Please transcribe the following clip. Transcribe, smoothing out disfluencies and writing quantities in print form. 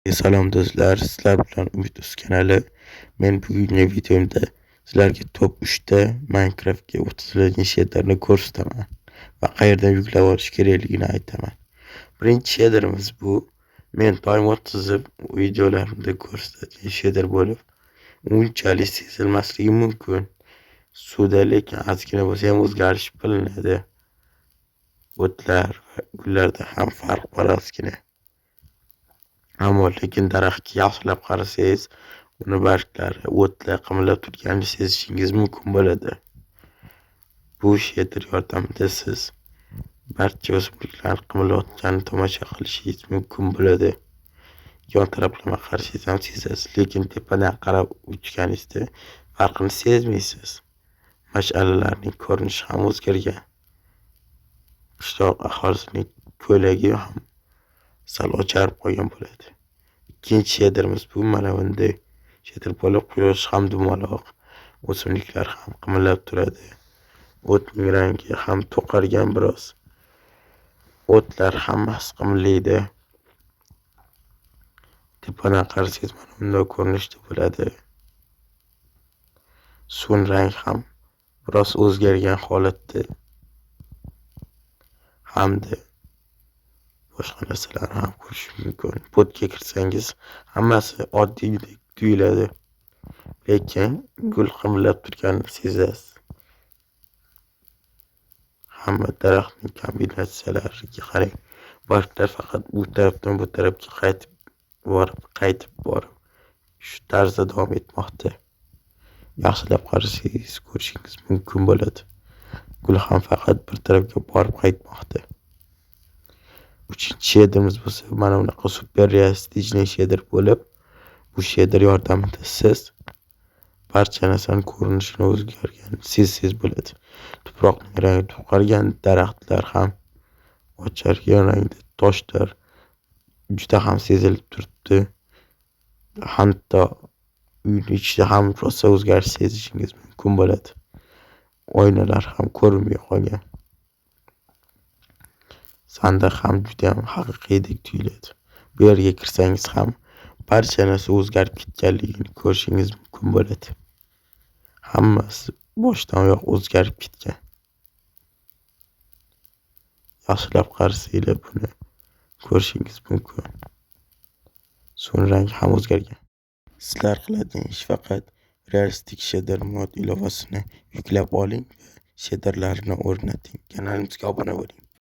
Salom do'stlar, sizlar bilan Umid Uz kanali. Men bugungi videomda sizlarga top 3 ta Minecraftga o'tkaziladigan shaderni ko'rsataman va qayerdan yuklab olish kerakligini aytaman. Birinchi shaderimiz bu men doim o'tkazib videolarimda ko'rsatadigan shader bo'lib, unchalik sezilmasligi mumkin. Suvda lekin ozgina bo'lsa ham o'zgarish bilinadi. O'tlar va gullarda ham farq bor ozgina. Ammo lekin daraxtga yaxshilab qarasangiz, uni barglari o'tlar qimirlab turganini sezishingiz mumkin bo'ladi. Bu shader yordamida siz barcha o'simliklar qimirlayotganini tomosha qilishingiz mumkin bo'ladi. Yon taraflama qarashingiz ham sezasiz, lekin tepadan qarab uchganingizda farqini sezmaysiz. Mash'alalarning ko'rinishi ham o'zgargan. Qishloq aholisining ko'ylagi ham sal ocharib qolgan bo'ladi. Ikkinchi shaderimiz bu mana bunday shader bo'lib, quyosh ham dumaloq, o'simliklar ham qimirlab turadi. O'tning rangi ham to'qargan biroz. O'tlar hammasi qimirlaydi. Tepadan qarasangiz mana bunday ko'rinishda bo'ladi. Suv rangi ham biroz o'zgargan holatda. Hamda boshqa narsalarni ham ko'rish mumkin. Podga kirsangiz hammasi oddiydek tuyuladi, lekin gul qimirlab turganini sezasiz. Hamma daraxtning kombinatsiyalariga qarang. Barglar faqat bu tarafdan bu tarafga qaytib borib shu tarzda davom etmoqda. Yaxshilab qarasangiz ko'rishingiz mumkin bo'ladi. Gul ham faqat bir tarafga borib qaytmoqda. Uchinchi shaderimiz bo'lsa, mana bunaqa super realistik shader bo'lib, bu shader yordamida siz barcha narsaning ko'rinishini o'zgarganini sezsangiz bo'ladi. Tuproqning rangi to'qargan, daraxtlar ham ochargan rangda, toshlar juda ham sezilib turibdi. Hatto uyning ichida ham rosa o'zgarish sezishingiz mumkin bo'ladi. Oynalar ham ko'rinmay qolgan. Sandiq ham juda ham haqiqiydek tuyuladi. Bu yerga kirsangiz ham barcha narsa o'zgarib ketganligini ko'rishingiz mumkin bo'ladi. Hammasi boshdan oyoq o'zgarib ketgan. Yaxshilab qarasanglar buni ko'rishingiz mumkin. Suv rangi ham o'zgargan. Sizlar qiladigan ish faqat realistik shader mod ilovasini yuklab oling va shaderlarni o'rnating. Kanalimizga obuna bo'ling.